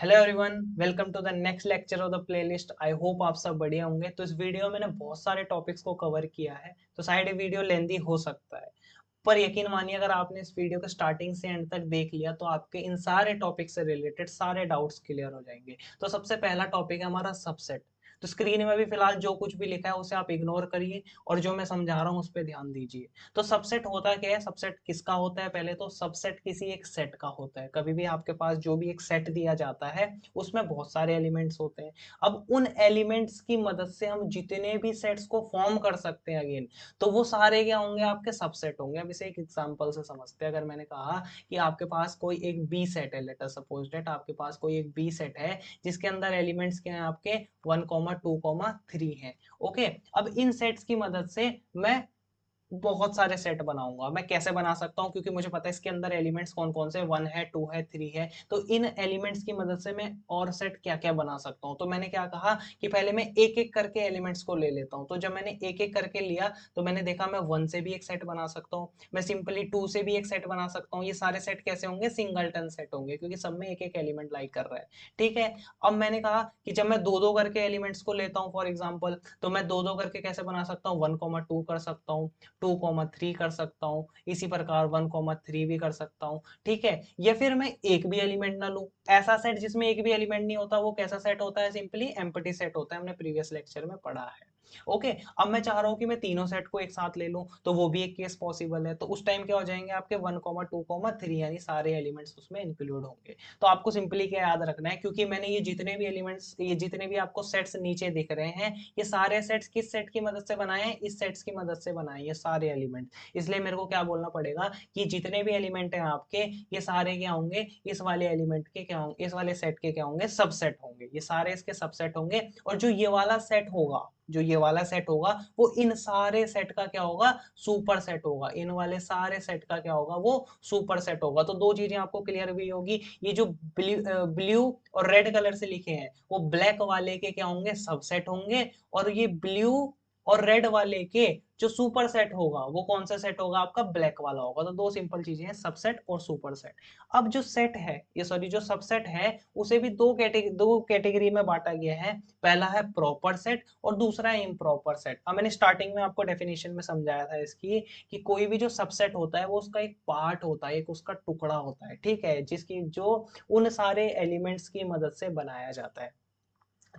Hello everyone, welcome to the next lecture of the playlist. I hope आप सब बढ़िया होंगे। तो इस वीडियो में मैंने बहुत सारे टॉपिक्स को कवर किया है, तो शायद ये वीडियो लेंदी हो सकता है, पर यकीन मानिए अगर आपने इस वीडियो को स्टार्टिंग से एंड तक देख लिया तो आपके इन सारे टॉपिक से रिलेटेड सारे डाउट्स क्लियर हो जाएंगे। तो सबसे पहला टॉपिक है हमारा सबसेट। तो स्क्रीन में भी फिलहाल जो कुछ भी लिखा है उसे आप इग्नोर करिए और जो मैं समझा रहा हूँ उस पर ध्यान दीजिए। तो सबसेट होता क्या है, सबसेट किसका होता है? पहले तो सबसेट किसी एक सेट का होता है। कभी भी आपके पास जो भी एक सेट दिया जाता है उसमें बहुत सारे एलिमेंट्स होते हैं। अब उन एलिमेंट्स की मदद से हम जितने भी सेट्स को फॉर्म कर सकते हैं अगेन, तो वो सारे क्या होंगे? आपके सबसेट होंगे। अब इसे एक एग्जांपल से समझते हैं। अगर मैंने कहा कि आपके पास कोई एक बी सेट है, लेट अस सपोज दैट आपके पास कोई एक बी सेट है जिसके अंदर एलिमेंट्स क्या हैं? आपके 1, 2, 3 है। ओके, अब इन सेट्स की मदद से मैं बहुत सारे सेट बनाऊंगा। मैं कैसे बना सकता हूँ? क्योंकि मुझे पता है इसके अंदर एलिमेंट्स कौन कौन से, 1 है, 2 है, 3 है। तो इन एलिमेंट्स की मदद से मैं और सेट क्या क्या बना सकता हूँ। तो मैंने क्या कहा कि पहले मैं एक एक करके एलिमेंट्स को ले लेता हूँ। तो जब मैंने एक एक करके लिया तो मैंने देखा मैं 1 से भी एक सेट बना सकता हूँ, मैं सिंपली 2 से भी एक सेट बना सकता हूँ। ये सारे सेट कैसे होंगे? सिंगलटन सेट होंगे, क्योंकि सब में एक एक एलिमेंट लाइक कर रहा है। ठीक है। अब मैंने कहा कि जब मैं दो दो करके एलिमेंट्स को लेता हूँ फॉर एग्जाम्पल, तो मैं दो दो करके कैसे बना सकता हूँ? 1, 2 कर सकता हूँ, 2, 3 कर सकता हूँ, इसी प्रकार 1, 3 भी कर सकता हूँ। ठीक है। या फिर मैं एक भी एलिमेंट ना लूं। ऐसा सेट जिसमें एक भी एलिमेंट नहीं होता वो कैसा सेट होता है? सिंपली एम्प्टी सेट होता है। हमने प्रीवियस लेक्चर में पढ़ा है। ओके। अब मैं चाह रहा हूं कि मैं तीनों सेट को एक साथ ले लूं, तो वो भी एक केस पॉसिबल है। तो उस टाइम क्या हो जाएंगे? आपके 1, 2, 3 यानी सारे एलिमेंट्स उसमें इंक्लूड होंगे। तो आपको सिंपली क्या याद रखना है, क्योंकि मैंने ये जितने भी एलिमेंट्स, ये जितने भी आपको सेट्स नीचे दिख रहे हैं, ये सारे सेट्स किस सेट की मदद से बनाए हैं? इस सेट्स की मदद से बनाए ये सारे एलिमेंट। इसलिए मेरे को क्या बोलना पड़ेगा कि जितने भी एलिमेंट हैं आपके, ये सारे क्या होंगे? इस वाले एलिमेंट के क्या होंगे? इस वाले सेट के क्या होंगे? सबसेट होंगे। ये सारे इसके सबसेट होंगे। और जो ये वाला सेट होगा, जो ये वाला सेट होगा, वो इन सारे सेट का क्या होगा? सुपर सेट होगा। इन वाले सारे सेट का क्या होगा? वो सुपर सेट होगा। तो दो चीजें आपको क्लियर हुई होगी। ये जो ब्लू और रेड कलर से लिखे हैं वो ब्लैक वाले के क्या होंगे? सबसेट होंगे। और ये ब्लू और रेड वाले के जो सुपर सेट होगा वो कौन सा सेट होगा? आपका ब्लैक वाला होगा। तो दो सिंपल चीजें हैं, सबसेट और सुपर सेट। अब जो सेट है, ये सॉरी जो सबसेट है, उसे भी दो कैटेगरी में बांटा गया है। पहला है प्रॉपर सेट और दूसरा है इम्प्रॉपर सेट। अब मैंने स्टार्टिंग में आपको डेफिनेशन में समझाया था इसकी कि कोई भी जो सबसेट होता है वो उसका एक पार्ट होता है, एक उसका टुकड़ा होता है। ठीक है, जिसकी जो उन सारे एलिमेंट्स की मदद से बनाया जाता है।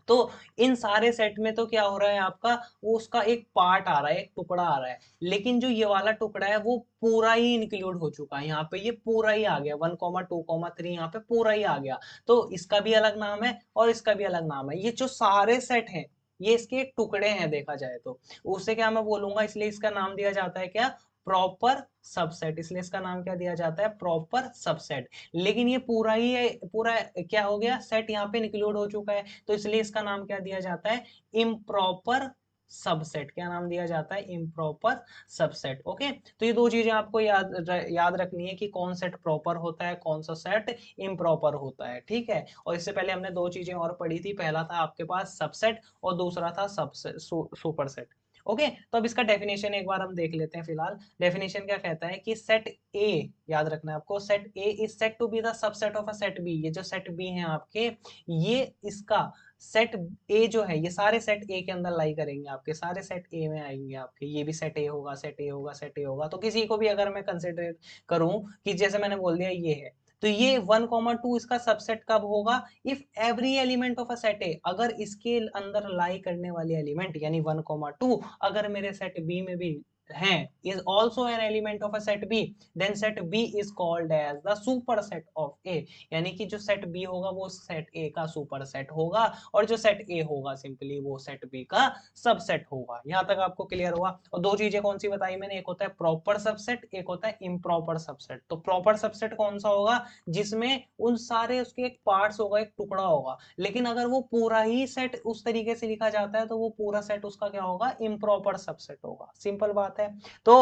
तो इन सारे सेट में तो क्या हो रहा है आपका? वो उसका एक पार्ट आ रहा है, एक टुकड़ा आ रहा है। लेकिन जो ये वाला टुकड़ा है वो पूरा ही इंक्लूड हो चुका है यहाँ पे। ये पूरा ही आ गया, 1, 2, 3 यहाँ पे पूरा ही आ गया। तो इसका भी अलग नाम है और इसका भी अलग नाम है। ये जो सारे सेट हैं ये इसके एक टुकड़े हैं देखा जाए तो। उसे क्या मैं बोलूंगा? इसलिए इसका नाम दिया जाता है क्या? Proper subset. इसलिए इसका नाम क्या दिया जाता है? Proper subset. लेकिन ये पूरा ही है, पूरा क्या हो गया? सेट यहाँ पे इंक्लूड हो चुका है। तो इसलिए इसका नाम क्या दिया जाता है? Improper subset. क्या नाम दिया जाता है? Improper subset. ओके। तो ये दो चीजें आपको याद रखनी है कि कौन सेट प्रॉपर होता है, कौन सा सेट इम्प्रॉपर होता है। ठीक है। और इससे पहले हमने दो चीजें और पढ़ी थी। पहला था आपके पास सबसेट और दूसरा था सबसेट, सुपर सेट। ओके। तो अब इसका डेफिनेशन एक बार हम देख लेते हैं। फिलहाल डेफिनेशन क्या कहता है कि सेट ए, याद रखना है आपको, set A is set to be the subset of a set B. ये जो सेट बी है आपके, ये इसका सेट ए जो है, ये सारे सेट ए के अंदर लाई करेंगे। आपके सारे सेट ए में आएंगे आपके। ये भी सेट ए होगा, सेट ए होगा, सेट ए होगा। तो किसी को भी अगर मैं कंसिडर करूं कि जैसे मैंने बोल दिया ये है, तो ये 1, 2 इसका सबसेट कब होगा? If every element of a set ए, अगर इसके अंदर लाई करने वाले एलिमेंट यानी 1, 2 अगर मेरे सेट बी में भी हैं, is also an element of a set B, then set B is called as the superset of A। यानी कि जो सेट B होगा वो सेट A का सुपर सेट होगा, और जो सेट A होगा सिंपली वो सेट B का सबसेट होगा। यहाँ तक आपको क्लियर हुआ? और दो चीजें कौन सी बताई मैंने? एक होता है प्रॉपर सबसेट, एक होता है इम्प्रॉपर सबसेट। तो प्रॉपर सबसेट कौन सा होगा? जिसमें उन सारे उसके एक पार्ट्स होगा, एक टुकड़ा होगा। लेकिन अगर वो पूरा ही सेट उस तरीके से लिखा जाता है तो वो पूरा सेट उसका क्या होगा? इम्प्रॉपर सबसेट होगा। सिंपल बात है। तो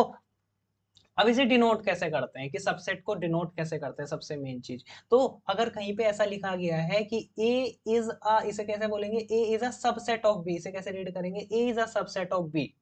अब इसे डिनोट कैसे करते हैं, कि सबसेट को डिनोट कैसे करते हैं? सबसे मेन चीज, तो अगर कहीं पे ऐसा लिखा गया है कि ए इज अ, इसे कैसे बोलेंगे? A is a subset of B. इसे कैसे रीड करेंगे? A is a subset of B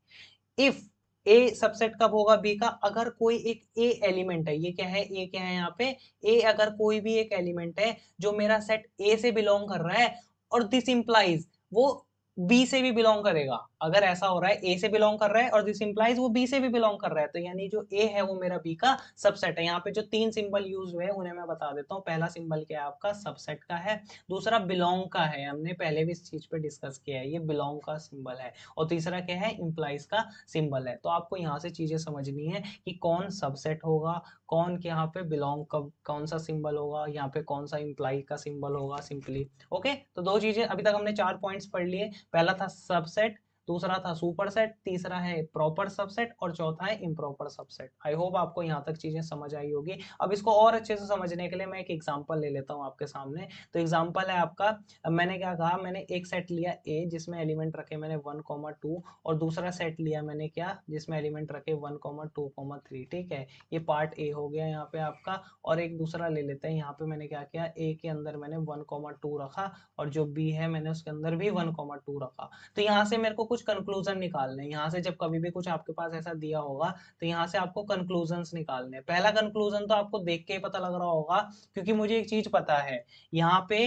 if A subset कब होगा बी का, अगर कोई एक ए एलिमेंट है, ये क्या है, ए क्या है यहाँ पे, ए अगर कोई भी एक एलिमेंट है जो मेरा सेट ए से बिलोंग कर रहा है और दिस इंप्लाइज वो बी से भी बिलोंग करेगा। अगर ऐसा हो रहा है ए से बिलोंग कर रहा है और दिस इंप्लाइज वो बी से भी बिलोंग कर रहा है, तो यानी जो ए है वो मेरा बी का सबसेट है। यहाँ पे जो तीन सिंबल यूज हुए हैं उन्हें मैं बता देता हूँ। पहला सिंबल क्या है आपका, सबसेट का है। दूसरा बिलोंग का है, हमने पहले भी इस चीज पे डिस्कस किया है, ये बिलोंग का सिंबल है। और तीसरा क्या है, इंप्लाइज का सिंबल है। तो आपको यहाँ से चीजें समझनी है कि कौन सबसेट होगा, कौन के यहाँ पे बिलोंग कब कौन सा सिंबल होगा, यहाँ पे कौन सा इंप्लाई का सिंबल होगा सिंपली। ओके, तो दो चीजें अभी तक हमने 4 पॉइंट्स पढ़ लिए। पहला था सबसेट, दूसरा था सुपरसेट, तीसरा है प्रॉपर सबसेट और चौथा है इम्प्रॉपर सबसेट। आई होप आपको यहाँ तक चीजें समझ आई होगी। अब इसको और अच्छे से समझने के लिए मैं एक एग्जांपल ले लेता हूँ आपके सामने। तो एग्जांपल है आपका, मैंने क्या कहा, मैंने एक सेट लिया ए जिसमें एलिमेंट रखे मैंने 1,2 और दूसरा सेट लिया मैंने क्या, जिसमें एलिमेंट रखे 1,2,3। ठीक है, ये पार्ट ए हो गया यहाँ पे आपका। और एक दूसरा ले लेते हैं, यहाँ पे मैंने क्या किया, ए के अंदर मैंने 1,2 रखा और जो बी है मैंने उसके अंदर भी 1,2 रखा। तो यहाँ से मेरे को कुछ कंक्लूजन निकालने हैं। यहाँ से जब कभी भी कुछ आपके पास ऐसा दिया होगा तो यहाँ से आपको कंक्लूजन्स निकालने हैं। पहला कंक्लूजन तो आपको देख के ही पता लग रहा होगा, क्योंकि मुझे एक चीज पता है, यहाँ पे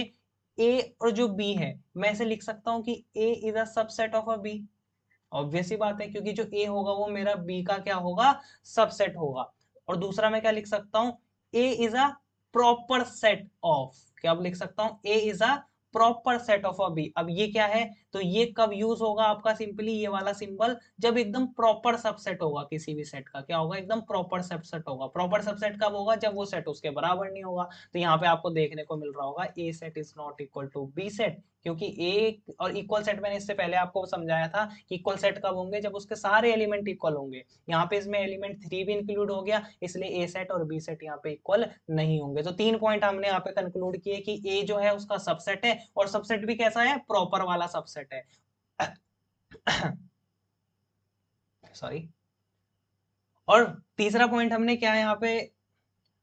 ए और जो बी है मैं ऐसे लिख सकता हूँ कि A is a subset of a B. Obvious सी बात है, क्योंकि जो ए होगा वो मेरा बी का क्या होगा, सबसेट होगा। और दूसरा मैं क्या लिख सकता हूँ, A is a proper set of, क्या लिख सकता हूँ, A is a proper set of a B. अब ये क्या है, तो ये कब यूज होगा आपका, सिंपली ये वाला सिंबल जब एकदम प्रॉपर सबसेट होगा किसी भी सेट का, क्या होगा, एकदम प्रॉपर सबसेट होगा। प्रॉपर सबसेट कब होगा, जब वो सेट उसके बराबर नहीं होगा। तो यहाँ पे आपको देखने को मिल रहा होगा A set is not equal to B set, क्योंकि ए और इक्वल सेट मैंने इससे पहले आपको समझाया था कि इक्वल सेट कब होंगे, जब उसके सारे एलिमेंट इक्वल होंगे। यहाँ पे इसमें एलिमेंट 3 भी इंक्लूड हो गया, इसलिए ए सेट और बी सेट यहाँ पे इक्वल नहीं होंगे। तो 3 पॉइंट हमने यहाँ पे कंक्लूड किए कि ए जो है उसका सबसेट है, और सबसेट भी कैसा है, प्रॉपर वाला सबसेट है। सॉरी। और तीसरा पॉइंट हमने क्या है यहाँ पे,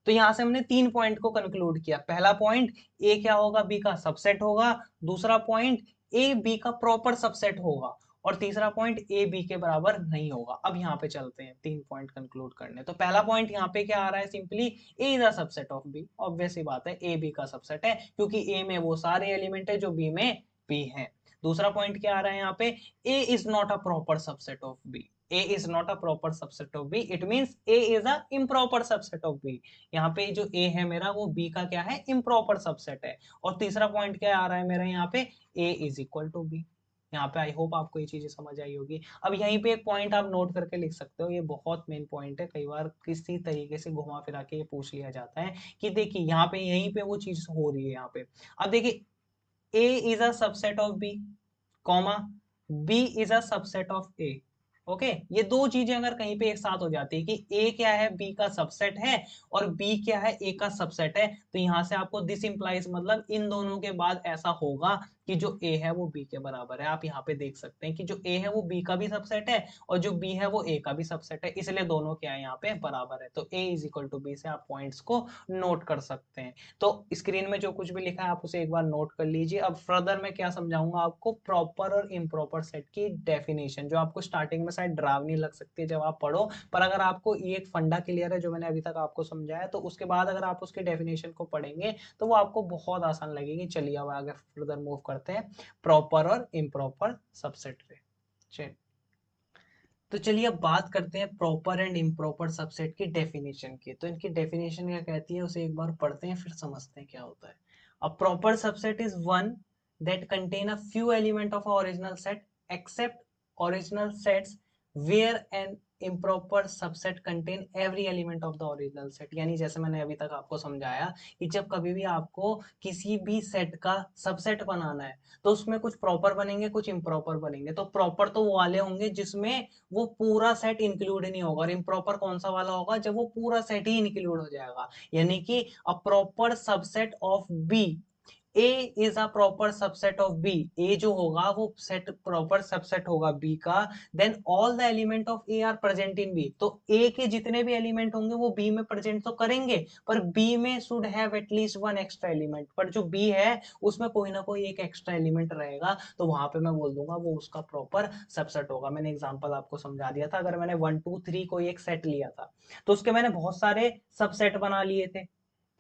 तो यहां से हमने 3 पॉइंट को कंक्लूड किया। पहला पॉइंट, ए क्या होगा, बी का सबसेट होगा। दूसरा पॉइंट, ए बी का प्रॉपर सबसेट होगा। और तीसरा पॉइंट, ए बी के बराबर नहीं होगा। अब यहाँ पे चलते हैं 3 पॉइंट कंक्लूड करने। तो पहला पॉइंट यहाँ पे क्या आ रहा है, simply A is a subset of B. Obvious सी बात है, ए बी का सबसेट है, क्योंकि ए में वो सारे एलिमेंट है जो बी में भी है। दूसरा पॉइंट क्या आ रहा है यहाँ पे, A is not a proper subset of B. A is not a proper subset of B. It means A is a improper subset of B. यहाँ पे जो A है मेरा वो B का क्या है, improper subset है। और तीसरा पॉइंट क्या आ रहा है मेरा यहाँ पे, A is equal to B। यहाँ पे आई होप आपको ये चीजें समझ आई होगी। अब यहीं पे एक पॉइंट आप नोट करके लिख सकते हो, ये बहुत मेन पॉइंट है, कई बार किसी तरीके से घुमा फिरा के ये पूछ लिया जाता है कि देखिए यहाँ पे यहीं पे वो चीज हो रही है यहाँ पे। अब देखिए, A is a subset of B, comma B is a subset of A। Okay, ये दो चीजें अगर कहीं पे एक साथ हो जाती है कि ए क्या है, बी का सबसेट है, और बी क्या है, ए का सबसेट है, तो यहां से आपको दिस इंप्लाइज मतलब इन दोनों के बाद ऐसा होगा कि जो ए है वो बी के बराबर है। आप यहाँ पे देख सकते हैं कि जो ए है वो बी का भी सबसेट है और जो बी है वो ए का भी सबसेट है, इसलिए दोनों क्या है यहाँ पे बराबर है। तो ए इज इक्वल टू बी से आप पॉइंट्स को नोट कर सकते हैं। तो स्क्रीन में जो कुछ भी लिखा है आप उसे एक बार नोट कर लीजिए। अब फर्दर मैं क्या समझाऊंगा आपको, प्रॉपर और इम्प्रॉपर सेट की डेफिनेशन, जो आपको स्टार्टिंग में शायद डरावनी लग सकती है जब आप पढ़ो, पर अगर आपको ये एक फंडा क्लियर है जो मैंने अभी तक आपको समझाया, तो उसके बाद अगर आप उसकी डेफिनेशन को पढ़ेंगे तो वो आपको बहुत आसान लगेगी। चलिए अब आगे फर्दर मूव करते हैं प्रॉपर और इम्प्रॉपर सबसेट पे। चलिए, तो चलिए अब बात करते हैं प्रॉपर एंड इम्प्रॉपर सबसेट की डेफिनेशन की। तो इनकी डेफिनेशन क्या कहती है उसे एक बार पढ़ते हैं, फिर समझते हैं क्या होता है। A proper subset is one that contain a few element of original set except original sets where an improper subset contain every element of the original set. यानी जैसे मैंने अभी तक आपको समझाया कि जब कभी भी आपको किसी भी सेट का सबसेट बनाना है तो उसमें कुछ प्रॉपर बनेंगे, कुछ इम्प्रॉपर बनेंगे। तो प्रॉपर तो वो वाले होंगे जिसमें वो पूरा सेट इंक्लूड नहीं होगा, और इम्प्रॉपर कौन सा वाला होगा, जब वो पूरा सेट ही इंक्लूड हो जाएगा। यानी कि a proper subset of B A is a proper subset of B, A जो होगा वो सेट प्रॉपर सबसेट होगा B का, then all the element of A are present in B, तो A के जितने भी एलिमेंट होंगे वो B में प्रेजेंट तो करेंगे, पर B में should have at least one extra element, पर जो B है उसमें कोई ना कोई एक एक्स्ट्रा एलिमेंट रहेगा, तो वहां पे मैं बोल दूंगा वो उसका प्रॉपर सबसेट होगा। मैंने एग्जांपल आपको समझा दिया था, अगर मैंने 1 2 3 कोई एक सेट लिया था तो उसके मैंने बहुत सारे सबसेट बना लिए थे,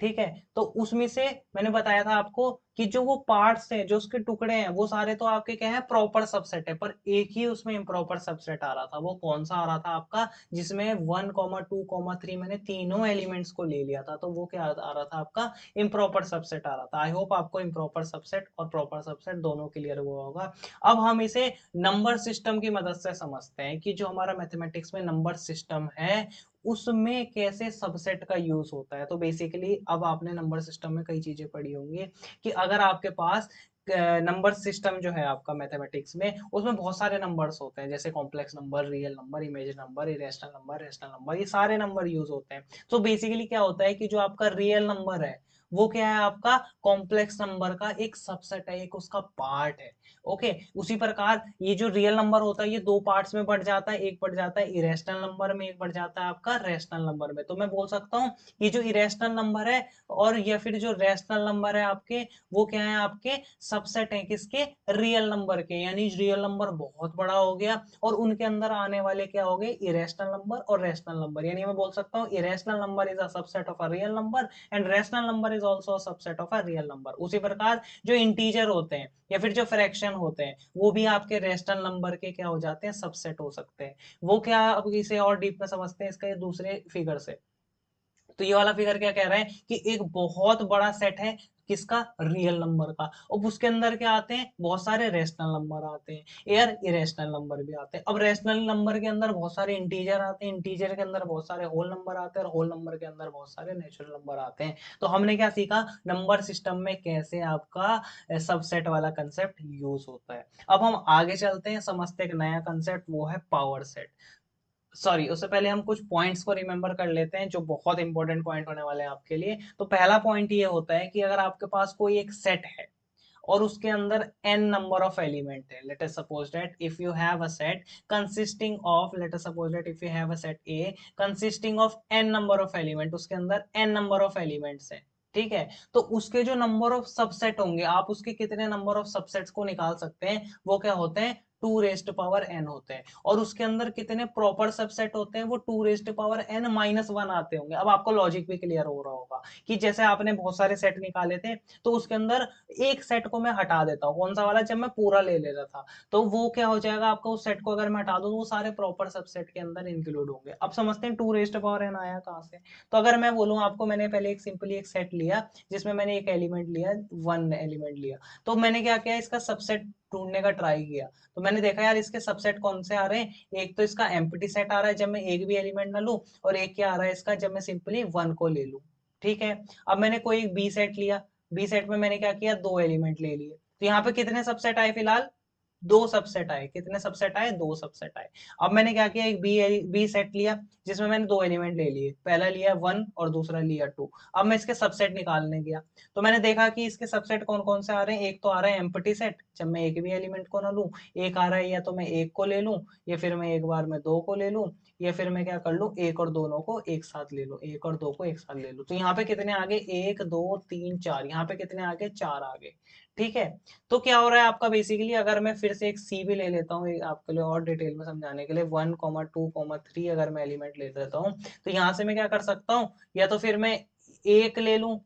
ठीक है, तो उसमें से मैंने बताया था आपको कि जो वो पार्ट्स हैं, जो उसके टुकड़े हैं, वो सारे तो आपके क्या है, प्रॉपर सबसेट है, पर एक ही उसमें इम्प्रॉपर सबसेट आ रहा था। वो कौन सा आ रहा था आपका, जिसमें 1 2 3 मैंने तीनों एलिमेंट्स को ले लिया था, तो वो क्या आ रहा था आपका, इम्प्रॉपर सबसेट आ रहा था। आई होप आपको इम्प्रॉपर सबसेट और प्रॉपर सबसेट दोनों क्लियर हुआ होगा। अब हम इसे नंबर सिस्टम की मदद से समझते हैं कि जो हमारा मैथमेटिक्स में नंबर सिस्टम है उसमें कैसे सबसेट का यूज होता है। तो बेसिकली अब आपने नंबर सिस्टम में कई चीजें पढ़ी होंगी कि अगर आपके पास नंबर सिस्टम जो है आपका मैथमेटिक्स में, उसमें बहुत सारे नंबर्स होते हैं, जैसे complex number, real number, imaginary number, irrational number, rational number, ये सारे नंबर यूज होते हैं। तो बेसिकली क्या होता है कि जो आपका रियल नंबर है वो क्या है, आपका कॉम्प्लेक्स नंबर का एक सबसेट है, एक उसका पार्ट है। ओके, उसी प्रकार ये जो रियल नंबर होता है ये दो पार्ट्स में बढ़ जाता है, एक बढ़ जाता है इरेशनल नंबर में, एक बढ़ जाता है आपका रेशनल नंबर में। तो मैं बोल सकता हूँ ये जो इरेशनल नंबर है और या फिर जो रेशनल नंबर है आपके, वो क्या है, आपके सबसेट है किसके, रियल नंबर के, यानी रियल नंबर बहुत बड़ा हो गया और उनके अंदर आने वाले क्या हो गए, इरेशनल नंबर और रेशनल नंबर। यानी मैं बोल सकता हूँ irrational number is a subset of a real number and rational number is also a subset of a real number. उसी प्रकार जो इंटीजर होते हैं या फिर जो फ्रैक्शन होते हैं वो भी आपके रेशनल नंबर के क्या हो जाते हैं, सबसेट हो सकते हैं। वो क्या, अब इसे और डीप में समझते हैं इसका ये दूसरे फिगर से। तो ये वाला फिगर क्या कह रहा है कि एक बहुत बड़ा सेट है किसका, रियल नंबर का, और उसके अंदर क्या आते हैं, बहुत सारे रेशनल नंबर आते हैं, यार इरेशनल नंबर भी आते हैं। अब रेशनल नंबर के अंदर बहुत सारे इंटीजर आते हैं, इंटीजर के अंदर बहुत सारे होल नंबर आते हैं और होल नंबर के अंदर बहुत सारे नेचुरल नंबर आते हैं। तो हमने क्या सीखा, नंबर सिस्टम में कैसे आपका सबसेट वाला कंसेप्ट यूज होता है। अब हम आगे चलते हैं, समझते हैं एक नया कंसेप्ट, वो है पावर सेट। सॉरी, उससे पहले हम कुछ पॉइंट्स को रिमेंबर कर लेते हैं जो बहुत इंपॉर्टेंट पॉइंट होने वाले हैं आपके लिए। तो पहला पॉइंट ये होता है कि अगर आपके पास कोई एक सेट है और उसके अंदर n नंबर ऑफ एलिमेंट है, let us suppose that if you have a set consisting of, let us suppose that if you have a set A consisting of n number of element, उसके अंदर n number of elements हैं, ठीक है, तो उसके जो number of subset होंगे, आप उसके कितने नंबर ऑफ सबसेट्स को निकाल सकते हैं, वो क्या होते हैं, 2 रेस्ट पावर n होते हैं। और उसके अंदर कितने प्रॉपर सबसेट होते हैं, वो 2 रेस्ट पावर n माइनस 1 आते होंगे। अब आपको लॉजिक भी क्लियर हो रहा होगा कि जैसे आपने बहुत सारे सेट निकाले थे, तो उसके अंदर एक सेट को मैं हटा देता हूँ, कौन सा वाला, जब मैं पूरा ले ले रहा था, तो वो क्या हो जाएगा आपका, उस सेट को अगर मैं हटा दूं तो वो सारे प्रॉपर सबसेट के अंदर इंक्लूड होंगे। अब समझते हैं 2 रेस्ट पावर n आया कहाँ से। तो अगर मैं बोलूँ आपको, मैंने पहले एक सिंपली एक सेट लिया जिसमें मैंने एक एलिमेंट लिया, 1 एलिमेंट लिया, तो मैंने क्या किया, इसका सबसेट ढूंढने का ट्राई किया, तो मैंने देखा यार इसके सबसेट कौन से आ रहे हैं, एक तो इसका एम्प्टी सेट आ रहा है जब मैं एक भी एलिमेंट ना लूं, और एक क्या आ रहा है इसका, जब मैं सिंपली 1 को ले लूं, ठीक है। अब मैंने कोई बी सेट लिया, बी सेट में मैंने क्या किया, 2 एलिमेंट ले लिए, तो यहाँ पे कितने सबसेट आए फिलहाल, 2 सबसेट आए, कितने सबसेट आए, 2 सबसेट आए। अब मैंने क्या किया, एक बी सेट लिया जिसमें मैंने 2 एलिमेंट ले लिए, पहला लिया 1 और दूसरा लिया 2। अब मैं इसके सबसेट निकालने गया, तो मैंने देखा कि इसके सबसेट कौन कौन से आ रहे हैं, एक तो आ रहा है एम्प्टी सेट, जब मैं एक भी एलिमेंट को ना लूं, एक आ रहा है या तो मैं एक को ले लूं, या फिर मैं एक बार में 2 को ले लूं, या फिर मैं क्या कर लूं, एक और दोनों को एक साथ ले लूं, एक और 2 को एक साथ ले लूं। तो यहाँ पे कितने आगे, 1 2 3 4, यहाँ पे कितने आगे, 4 आगे, ठीक है। तो क्या हो रहा है आपका, बेसिकली अगर मैं फिर से एक सी भी ले लेता हूँ आपके लिए और डिटेल में समझाने के लिए, 1 2 3 अगर मैं एलिमेंट ले लेता हूँ, तो यहाँ से मैं क्या कर सकता हूँ, या तो फिर मैं एक ले लूं,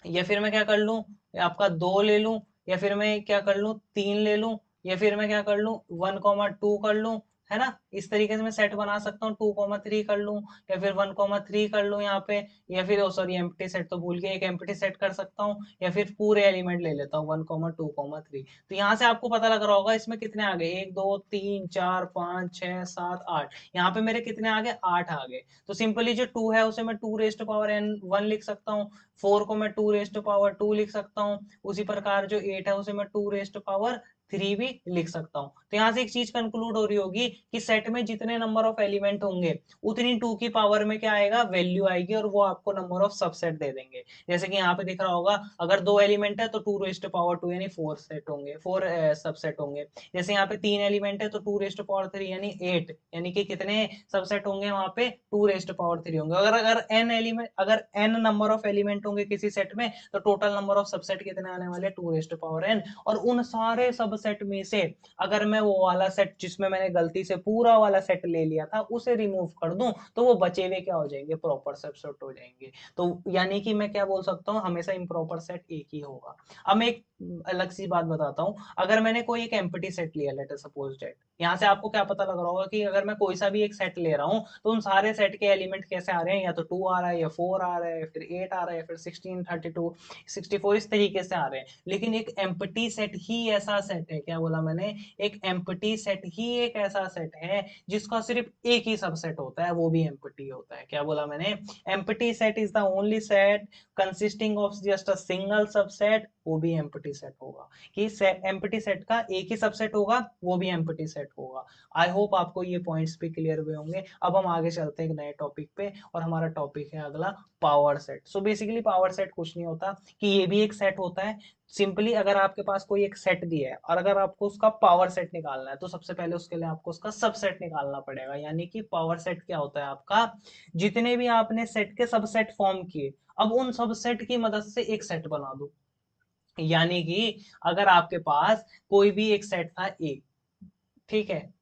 या फिर मैं क्या कर लूं, आपका 2 ले लूं, या फिर मैं क्या कर लूं, 3 ले लूं, या फिर मैं क्या कर लूं, 1 2 कर लूं, है ना। इस तरीके से मैं सेट बना सकता हूँ, 2 3 कर लूं, या फिर 1 3 कर लूं यहाँ पे, या फिर सॉरी एम्प्टी सेट तो भूल गया, एक एम्प्टी सेट कर सकता हूँ, या फिर पूरे एलिमेंट ले लेता हूँ 1 2 3। तो यहाँ से आपको पता लग रहा होगा इसमें कितने आ गए, 1 2 3 4 5 6 7 8, यहाँ पे मेरे कितने आ गए, 8 आ गए। तो सिंपली जो 2 है उसे मैं 2 रेस्ट पावर n 1 लिख सकता हूँ, 4 को मैं 2 रेस्ट पावर 2 लिख सकता हूँ, उसी प्रकार जो 8 है उसे मैं 2 रेस्ट पावर 3 भी लिख सकता हूँ। तो यहाँ से एक चीज कंक्लूड हो रही होगी कि सेट में जितने नंबर ऑफ एलिमेंट होंगे उतनी 2 की पावर में क्या आएगा, वैल्यू आएगी, और वो आपको नंबर ऑफ सबसेट दे देंगे। जैसे कि यहाँ पे दिख रहा होगा, अगर 2 एलिमेंट है तो 2 रेज़ टू पावर 2 यानी 4 सेट होंगे, 4 सबसेट होंगे। जैसे यहाँ पे 3 एलिमेंट है तो 2 रेज़ टू पावर 3 यानी 8, यानी कि कितने सबसेट होंगे वहां पे, 2 रेज़ टू पावर 3 होंगे। अगर अगर n एलिमेंट, अगर n नंबर ऑफ एलिमेंट होंगे किसी सेट में, तो टोटल नंबर ऑफ सबसेट कितने आने वाले, 2 रेज़ टू पावर n। और उन सारे सबसेट में से अगर मैं वो वाला सेट जिसमें मैंने गलती से पूरा वाला सेट ले लिया था उसे रिमूव कर दूं, तो वो बचे हुए क्या हो जाएंगे, प्रॉपर सबसेट हो जाएंगे। तो यानी कि मैं क्या बोल सकता हूँ, हमेशा इम्प्रॉपर सेट एक ही होगा। अब मैं एक अलग सी बात बताता हूँ। अगर मैंने कोई एक एम्प्टी सेट लिया, लेट अस सपोज दैट, यहाँ से आपको क्या पता लग रहा होगा कि अगर मैं कोई सा भी एक सेट ले रहा हूँ तो उन सारे सेट के एलिमेंट कैसे आ रहे हैं, या तो 2 आ रहा है, या 4 आ रहा है, फिर 8 आ रहा है, फिर 16, 32, 64, इस तरीके से आ रहे हैं। लेकिन एक एम्प्टी सेट ही ऐसा सेट है, क्या बोला मैंने, एक एम्प्टी सेट ही एक ऐसा सेट है जिसका सिर्फ एक ही सबसेट होता है, वो भी एम्प्टी होता है। क्या बोला मैंने, empty set is the only set consisting of just a single subset, वो भी एम्प्टी सेट होगा। कि एम्प्टी सेट का एक ही सबसेट होगा, वो भी एम्प्टी सेट होगा। आई होप आपको ये पॉइंट्स भी क्लियर हुए होंगे। अब हम आगे चलते हैं एक नए टॉपिक पे, और हमारा टॉपिक है अगला power set. So basically power set कुछ नहीं होता कि ये भी एक सेट होता है। सिंपली अगर आपके पास कोई एक सेट दिया है और अगर आपको उसका पावर सेट निकालना है, तो सबसे पहले उसके लिए आपको उसका सबसेट निकालना पड़ेगा। यानी कि पावर सेट क्या होता है आपका, जितने भी आपने सेट के सबसेट फॉर्म किए, अब उन सबसेट की मदद से एक सेट बना दो। यानी कि अगर आपके पास कोई भी एक सेट था ए, ठीक है,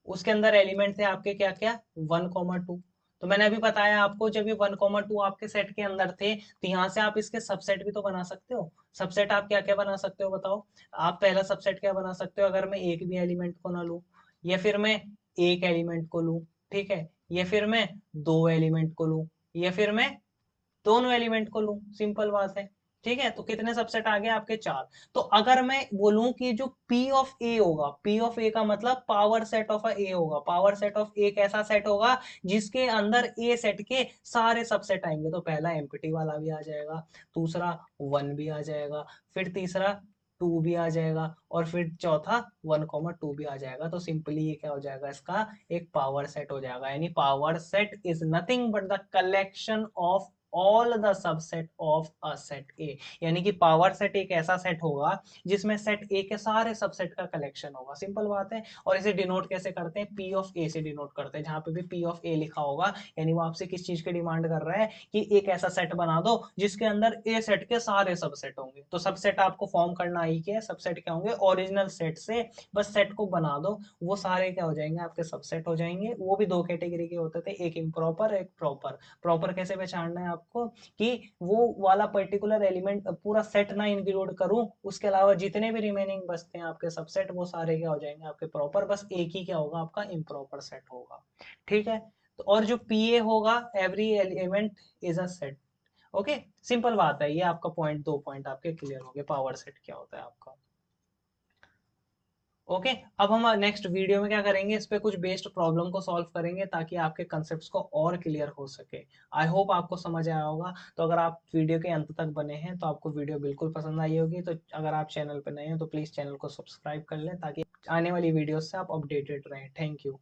उसके अंदर एलिमेंट थे आपके क्या क्या, 1,2। तो मैंने अभी बताया आपको, जब ये 1,2 आपके सेट के अंदर थे, तो यहाँ से आप इसके सबसेट भी तो बना सकते हो। सबसेट आप क्या क्या बना सकते हो बताओ। आप पहला सबसेट क्या बना सकते हो, अगर मैं एक भी एलिमेंट को ना लूं, या फिर मैं एक एलिमेंट को लूं, ठीक है, या फिर मैं दो एलिमेंट को लूं, या फिर मैं दोनों एलिमेंट को लूं, सिंपल बात है। ठीक है, तो कितने सबसेट आ गए आपके, 4। तो अगर मैं बोलूं कि जो P ऑफ ए होगा, P ऑफ ए का मतलब पावर सेट ऑफ ए होगा, पावर सेट ऑफ एक ऐसा सेट होगा जिसके अंदर ए सेट के सारे सबसेट आएंगे। तो पहला एम्प्टी वाला भी आ जाएगा, दूसरा 1 भी आ जाएगा, फिर तीसरा 2 भी आ जाएगा, और फिर चौथा 1,2 भी आ जाएगा। तो सिंपली ये क्या हो जाएगा, इसका एक पावर सेट हो जाएगा। यानी power set is nothing but the collection of all the subset of a set ए। यानी कि पावर सेट एक ऐसा सेट होगा जिसमें सेट ए के सारे सबसेट का कलेक्शन होगा, सिंपल बात है। और इसे डिनोट कैसे करते हैं, पी ऑफ ए से डिनोट करते हैं। जहां पे भी पी ऑफ ए लिखा होगा, यानी वो आपसे किस चीज की डिमांड कर रहा है, कि एक ऐसा सेट बना दो जिसके अंदर ए सेट के सारे सबसेट होंगे। तो सबसेट आपको फॉर्म करना ही क्या है, सबसेट क्या होंगे, ओरिजिनल सेट से बस सेट को बना दो, वो सारे क्या हो जाएंगे, आपके सबसेट हो जाएंगे। वो भी दो कैटेगरी के होते थे, एक इम्प्रॉपर, एक प्रॉपर। प्रॉपर कैसे पहचानना है आपको, कि वो वाला पर्टिकुलर एलिमेंट पूरा सेट ना इंक्लूड करूं, उसके अलावा जितने भी रिमेनिंग बचते हैं आपके सबसेट, वो सारे क्या हो जाएंगे आपके प्रॉपर। बस एक ही क्या होगा, आपका इम्प्रॉपर सेट होगा। ठीक है, तो और जो पीए होगा, every element is a set. Okay, simple बात है। ये आपका पॉइंट, 2 पॉइंट आपके क्लियर हो गए, पावर सेट क्या होता है आपका। ओके, अब हम नेक्स्ट वीडियो में क्या करेंगे, इस पे कुछ बेस्ड प्रॉब्लम को सॉल्व करेंगे ताकि आपके कंसेप्ट्स को और क्लियर हो सके। आई होप आपको समझ आया होगा। तो अगर आप वीडियो के अंत तक बने हैं तो आपको वीडियो बिल्कुल पसंद आई होगी। तो अगर आप चैनल पे नए हैं तो प्लीज़ चैनल को सब्सक्राइब कर लें ताकि आने वाली वीडियो से आप अपडेटेड रहें। Thank you.